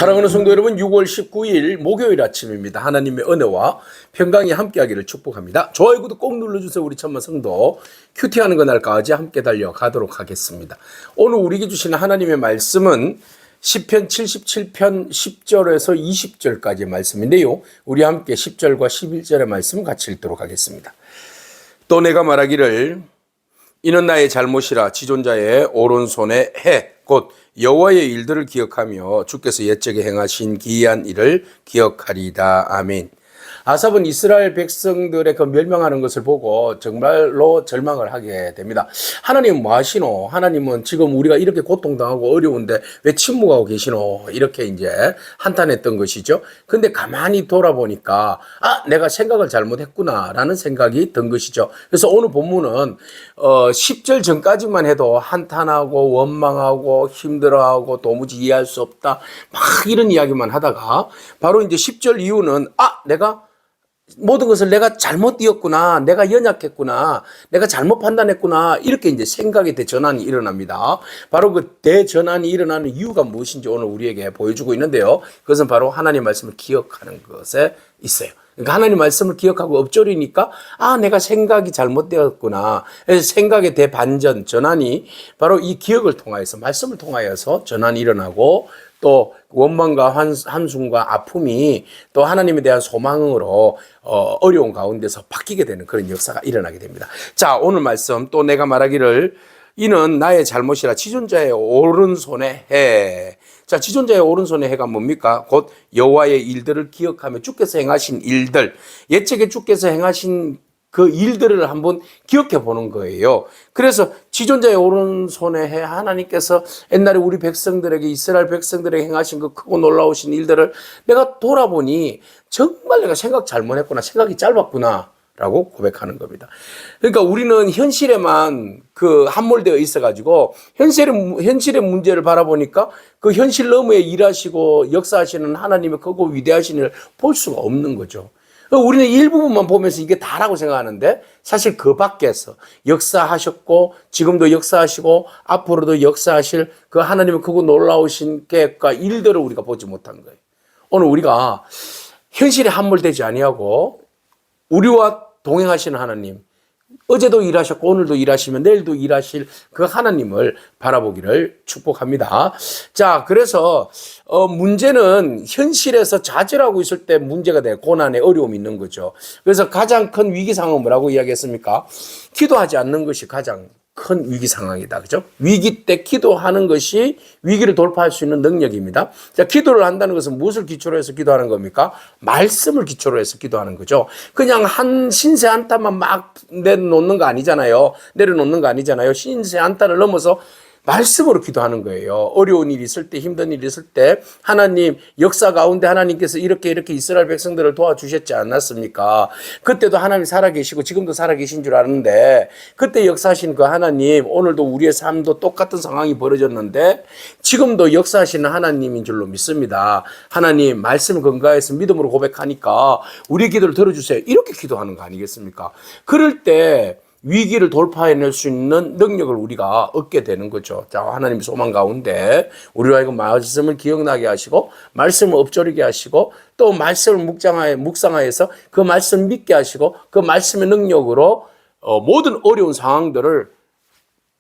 사랑하는 성도 여러분, 6월 19일 목요일 아침입니다. 하나님의 은혜와 평강이 함께하기를 축복합니다. 좋아요, 구독 꼭 눌러주세요. 우리 천만 성도 큐티하는 그날까지 함께 달려가도록 하겠습니다. 오늘 우리에게 주시는 하나님의 말씀은 시편 77편 10절에서 20절까지의 말씀인데요. 우리 함께 10절과 11절의 말씀 같이 읽도록 하겠습니다. 또 내가 말하기를 이는 나의 잘못이라 지존자의 오른손에 해 곧 여호와의 일들을 기억하며 주께서 옛적에 행하신 기이한 일을 기억하리이다. 아멘. 아삽은 이스라엘 백성들의 그 멸망하는 것을 보고 정말로 절망을 하게 됩니다. 하나님은 뭐 하시노? 하나님은 지금 우리가 이렇게 고통당하고 어려운데 왜 침묵하고 계시노? 이렇게 이제 한탄했던 것이죠. 근데 가만히 돌아보니까 내가 생각을 잘못했구나 라는 생각이 든 것이죠. 그래서 오늘 본문은 10절 전까지만 해도 한탄하고 원망하고 힘들어하고 도무지 이해할 수 없다 막 이런 이야기만 하다가 바로 이제 10절 이후는 내가 모든 것을 내가 잘못 되었구나, 내가 연약했구나, 내가 잘못 판단했구나, 이렇게 이제 생각의 대전환이 일어납니다. 바로 그 대전환이 일어나는 이유가 무엇인지 오늘 우리에게 보여주고 있는데요. 그것은 바로 하나님 말씀을 기억하는 것에 있어요. 그러니까 하나님 말씀을 기억하고 엎조리니까 내가 생각이 잘못되었구나. 그래서 생각의 대반전, 전환이 바로 이 기억을 통하여서, 말씀을 통하여서 전환이 일어나고 또 원망과 한숨과 아픔이 또 하나님에 대한 소망으로 어려운 가운데서 바뀌게 되는 그런 역사가 일어나게 됩니다. 자, 오늘 말씀 또 내가 말하기를 이는 나의 잘못이라 지존자의 오른손에 해. 자, 지존자의 오른손에 해가 뭡니까? 곧 여호와의 일들을 기억하며 주께서 행하신 일들, 옛적에 주께서 행하신 그 일들을 한번 기억해 보는 거예요. 그래서 지존자의 오른손에 해 하나님께서 옛날에 우리 백성들에게 이스라엘 백성들에게 행하신 그 크고 놀라우신 일들을 내가 돌아보니 정말 내가 생각 잘못했구나, 생각이 짧았구나 라고 고백하는 겁니다. 그러니까 우리는 현실에만 그 함몰되어 있어가지고 현실의 문제를 바라보니까 그 현실 너머에 일하시고 역사하시는 하나님의 크고 위대하신 일을 볼 수가 없는 거죠. 우리는 일부분만 보면서 이게 다라고 생각하는데 사실 그 밖에서 역사하셨고 지금도 역사하시고 앞으로도 역사하실 그 하나님의 크고 놀라우신 계획과 일들을 우리가 보지 못한 거예요. 오늘 우리가 현실에 함몰되지 아니하고 우리와 동행하시는 하나님, 어제도 일하셨고 오늘도 일하시면 내일도 일하실 그 하나님을 바라보기를 축복합니다. 자, 그래서 문제는 현실에서 좌절하고 있을 때 문제가 돼요. 고난에 어려움이 있는 거죠. 그래서 가장 큰 위기 상황은 뭐라고 이야기했습니까? 기도하지 않는 것이 가장 큰 위기 상황이다. 그죠? 위기 때 기도하는 것이 위기를 돌파할 수 있는 능력입니다. 자, 기도를 한다는 것은 무엇을 기초로 해서 기도하는 겁니까? 말씀을 기초로 해서 기도하는 거죠. 그냥 한 신세 한탄만 막 내려놓는 거 아니잖아요. 신세 한탄을 넘어서 말씀으로 기도하는 거예요. 어려운 일이 있을 때, 힘든 일이 있을 때 하나님 역사 가운데 하나님께서 이렇게 이스라엘 백성들을 도와주셨지 않았습니까? 그때도 하나님 살아계시고 지금도 살아계신 줄 아는데 그때 역사하신 그 하나님, 오늘도 우리의 삶도 똑같은 상황이 벌어졌는데 지금도 역사하시는 하나님인 줄로 믿습니다. 하나님 말씀 근거해서 믿음으로 고백하니까 우리 기도를 들어주세요. 이렇게 기도하는 거 아니겠습니까? 그럴 때 위기를 돌파해낼 수 있는 능력을 우리가 얻게 되는 거죠. 자, 하나님의 소망 가운데 우리와 하여금 말씀을 기억나게 하시고 말씀을 엎조리게 하시고 또 말씀을 묵상하여서 그 말씀을 믿게 하시고 그 말씀의 능력으로 모든 어려운 상황들을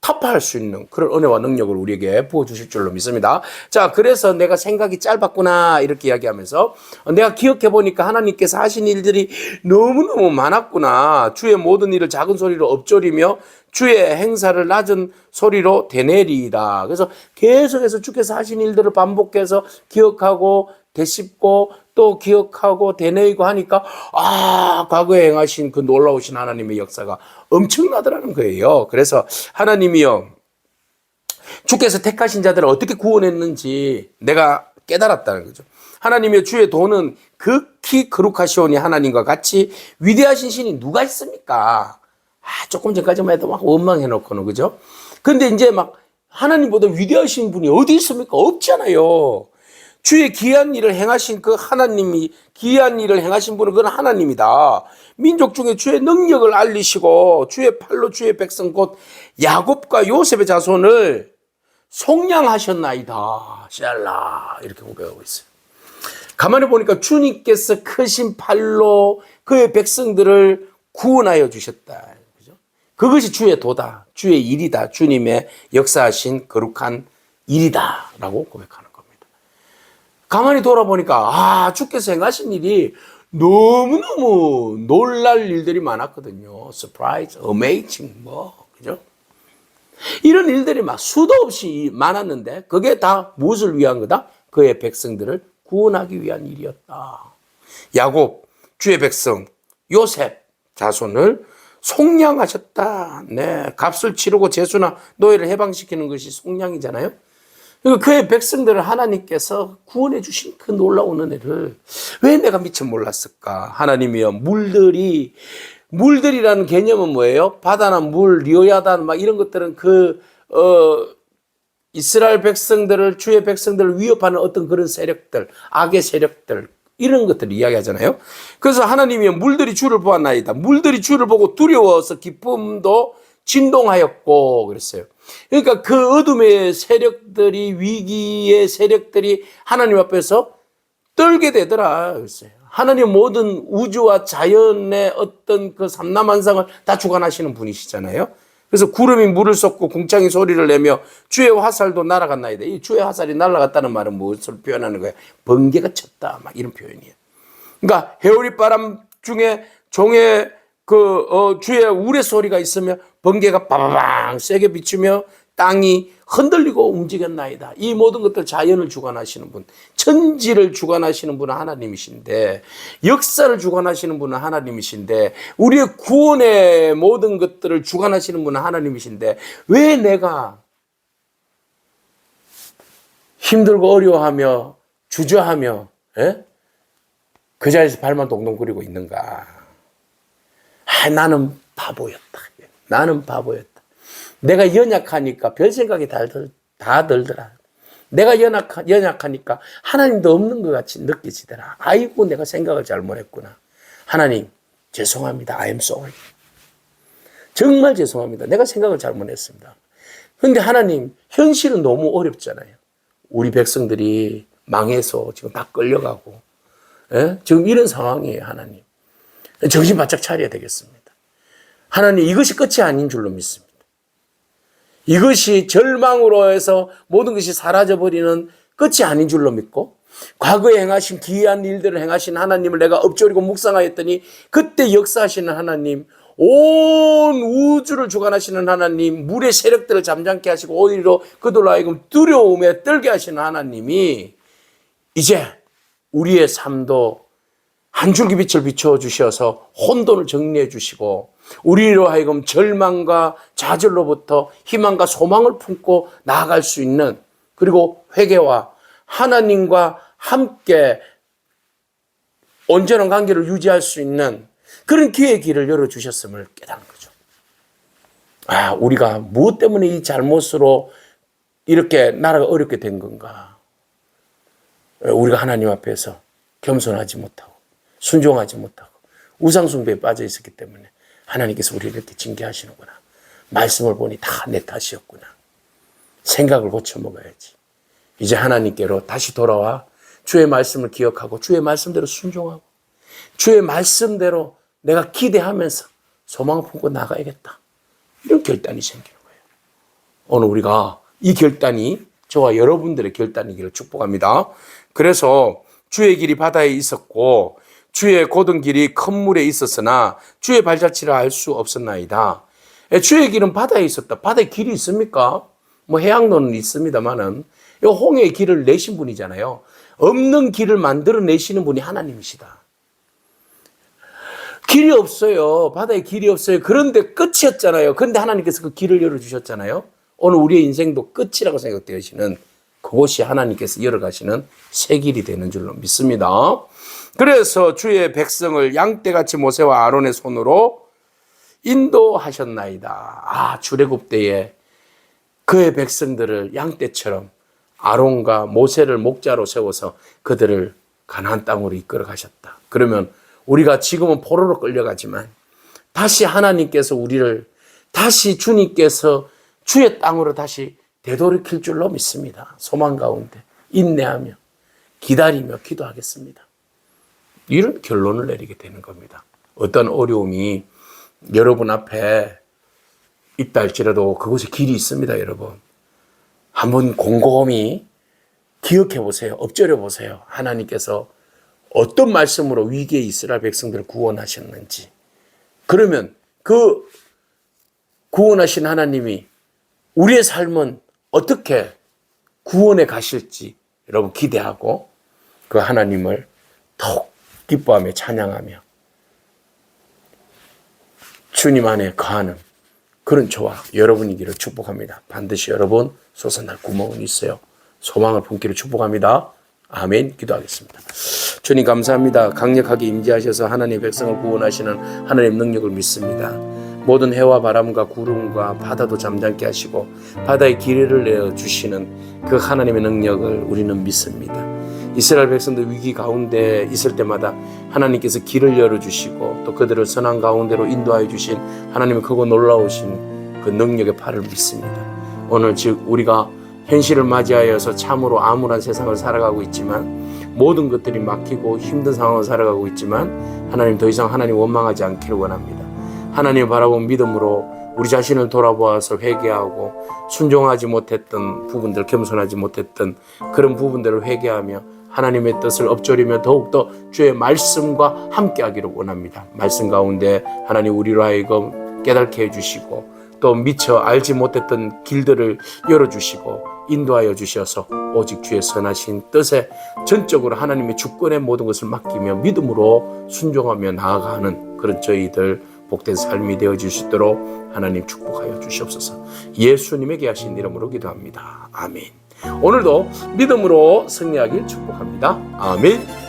타파할 수 있는 그런 은혜와 능력을 우리에게 부어주실 줄로 믿습니다. 자, 그래서 내가 생각이 짧았구나 이렇게 이야기하면서 내가 기억해보니까 하나님께서 하신 일들이 너무너무 많았구나. 주의 모든 일을 작은 소리로 엎조리며 주의 행사를 낮은 소리로 되뇌리이다. 그래서 계속해서 주께서 하신 일들을 반복해서 기억하고 되씹고 또 기억하고 되뇌이고 하니까 과거에 행하신 그 놀라우신 하나님의 역사가 엄청나더라는 거예요. 그래서 하나님이요, 주께서 택하신 자들을 어떻게 구원했는지 내가 깨달았다는 거죠. 하나님이요, 주의 도는 극히 거룩하시오니 하나님과 같이 위대하신 신이 누가 있습니까? 조금 전까지만 해도 막 원망해놓고는, 그죠? 근데 이제 막 하나님보다 위대하신 분이 어디 있습니까? 없잖아요. 주의 기이한 일을 행하신 그 하나님이, 기이한 일을 행하신 분은 그건 하나님이다. 민족 중에 주의 능력을 알리시고 주의 팔로 주의 백성 곧 야곱과 요셉의 자손을 속량하셨나이다. 샬라 이렇게 고백하고 있어요. 가만히 보니까 주님께서 크신 팔로 그의 백성들을 구원하여 주셨다. 그죠? 그것이 주의 도다. 주의 일이다. 주님의 역사하신 거룩한 일이다. 라고 고백하는 겁니다. 가만히 돌아보니까, 주께서 행하신 일이 너무너무 놀랄 일들이 많았거든요. surprise, amazing, 그죠? 이런 일들이 막 수도 없이 많았는데, 그게 다 무엇을 위한 거다? 그의 백성들을 구원하기 위한 일이었다. 야곱, 주의 백성, 요셉 자손을 속량하셨다. 네, 값을 치르고 제수나 노예를 해방시키는 것이 속량이잖아요. 그러니까 그의 백성들을 하나님께서 구원해 주신 그 놀라운 은혜를 왜 내가 미처 몰랐을까? 하나님이여, 물들이라는 개념은 뭐예요? 바다나 물, 리오야단 막 이런 것들은 이스라엘 백성들을, 주의 백성들을 위협하는 어떤 그런 세력들, 악의 세력들, 이런 것들을 이야기하잖아요. 그래서 하나님이 물들이 주를 보았나이다. 물들이 주를 보고 두려워서 기쁨도 진동하였고 그랬어요. 그러니까 그 어둠의 세력들이, 위기의 세력들이 하나님 앞에서 떨게 되더라 그랬어요. 하나님 모든 우주와 자연의 어떤 그 삼라만상을 다 주관하시는 분이시잖아요. 그래서 구름이 물을 쏟고 궁창이 소리를 내며 주의 화살도 날아갔나이다. 이 주의 화살이 날아갔다는 말은 무엇을 표현하는 거예요? 번개가 쳤다. 막 이런 표현이에요. 그러니까 해오리 바람 중에 종의 주의 우레소리가 있으며 번개가 빠바방 세게 비추며 땅이 흔들리고 움직였나이다. 이 모든 것들 자연을 주관하시는 분, 천지를 주관하시는 분은 하나님이신데, 역사를 주관하시는 분은 하나님이신데, 우리의 구원의 모든 것들을 주관하시는 분은 하나님이신데, 왜 내가 힘들고 어려워하며 주저하며 그 자리에서 발만 동동거리고 있는가? 나는 바보였다. 나는 바보였다. 내가 연약하니까 별 생각이 다 들더라. 내가 연약하니까 하나님도 없는 것 같이 느껴지더라. 아이고, 내가 생각을 잘못했구나. 하나님, 죄송합니다. I am sorry. 정말 죄송합니다. 내가 생각을 잘못했습니다. 그런데 하나님, 현실은 너무 어렵잖아요. 우리 백성들이 망해서 지금 다 끌려가고, 지금 이런 상황이에요, 하나님. 정신 바짝 차려야 되겠습니다. 하나님, 이것이 끝이 아닌 줄로 믿습니다. 이것이 절망으로 해서 모든 것이 사라져버리는 끝이 아닌 줄로 믿고, 과거에 행하신 기이한 일들을 행하신 하나님을 내가 엎조리고 묵상하였더니, 그때 역사하시는 하나님, 온 우주를 주관하시는 하나님, 물의 세력들을 잠잠케 하시고 오히려 그들로 하여금 두려움에 떨게 하시는 하나님이 이제 우리의 삶도 한 줄기 빛을 비춰주셔서 혼돈을 정리해 주시고, 우리로 하여금 절망과 좌절로부터 희망과 소망을 품고 나아갈 수 있는, 그리고 회개와 하나님과 함께 온전한 관계를 유지할 수 있는 그런 기회의 길을 열어주셨음을 깨닫는 거죠. 우리가 무엇 때문에 이 잘못으로 이렇게 나라가 어렵게 된 건가? 우리가 하나님 앞에서 겸손하지 못하고 순종하지 못하고 우상숭배에 빠져 있었기 때문에 하나님께서 우리를 이렇게 징계하시는구나. 말씀을 보니 다 내 탓이었구나. 생각을 고쳐 먹어야지. 이제 하나님께로 다시 돌아와 주의 말씀을 기억하고 주의 말씀대로 순종하고 주의 말씀대로 내가 기대하면서 소망을 품고 나가야겠다. 이런 결단이 생기는 거예요. 오늘 우리가 이 결단이 저와 여러분들의 결단이기를 축복합니다. 그래서 주의 길이 바다에 있었고 주의 곧은 길이 큰 물에 있었으나 주의 발자취를 알 수 없었나이다. 주의 길은 바다에 있었다. 바다에 길이 있습니까? 해양로는 있습니다만은 이 홍해의 길을 내신 분이잖아요. 없는 길을 만들어내시는 분이 하나님이시다. 길이 없어요. 바다에 길이 없어요. 그런데 끝이었잖아요. 그런데 하나님께서 그 길을 열어주셨잖아요. 오늘 우리의 인생도 끝이라고 생각되시는 그곳이 하나님께서 열어가시는 새 길이 되는 줄로 믿습니다. 그래서 주의 백성을 양떼같이 모세와 아론의 손으로 인도하셨나이다. 출애굽 때에 그의 백성들을 양떼처럼 아론과 모세를 목자로 세워서 그들을 가나안 땅으로 이끌어 가셨다. 그러면 우리가 지금은 포로로 끌려가지만 다시 하나님께서 우리를 다시 주님께서 주의 땅으로 다시 되돌이킬 줄로 믿습니다. 소망 가운데 인내하며 기다리며 기도하겠습니다. 이런 결론을 내리게 되는 겁니다. 어떤 어려움이 여러분 앞에 있다 할지라도 그곳에 길이 있습니다, 여러분. 한번 곰곰이 기억해 보세요. 엎드려 보세요. 하나님께서 어떤 말씀으로 위기에 이스라엘 백성들을 구원하셨는지. 그러면 그 구원하신 하나님이 우리의 삶은 어떻게 구원해 가실지 여러분 기대하고 그 하나님을 더욱 기뻐하며 찬양하며 주님 안에 거하는 그런 저와 여러분이기를 축복합니다. 반드시 여러분 솟아날 구멍은 있어요. 소망을 품기를 축복합니다. 아멘. 기도하겠습니다. 주님 감사합니다. 강력하게 임재하셔서 하나님의 백성을 구원하시는 하나님의 능력을 믿습니다. 모든 해와 바람과 구름과 바다도 잠잠게 하시고 바다의 길이를 내어주시는 그 하나님의 능력을 우리는 믿습니다. 이스라엘 백성들 위기 가운데 있을 때마다 하나님께서 길을 열어주시고 또 그들을 선한 가운데로 인도하여 주신 하나님의 크고 놀라우신 그 능력의 팔을 믿습니다. 오늘 즉 우리가 현실을 맞이하여서 참으로 암울한 세상을 살아가고 있지만 모든 것들이 막히고 힘든 상황을 살아가고 있지만 하나님 더 이상 하나님 원망하지 않기를 원합니다. 하나님을 바라본 믿음으로 우리 자신을 돌아보아서 회개하고 순종하지 못했던 부분들, 겸손하지 못했던 그런 부분들을 회개하며 하나님의 뜻을 엎조리며 더욱더 주의 말씀과 함께하기를 원합니다. 말씀 가운데 하나님 우리로 하여금 깨닫게 해주시고 또 미처 알지 못했던 길들을 열어주시고 인도하여 주셔서 오직 주의 선하신 뜻에 전적으로 하나님의 주권의 모든 것을 맡기며 믿음으로 순종하며 나아가는 그런 저희들 복된 삶이 되어질 수 있도록 하나님 축복하여 주시옵소서. 예수님에게 하신 이름으로 기도합니다. 아멘. 오늘도 믿음으로 승리하길 축복합니다. 아멘.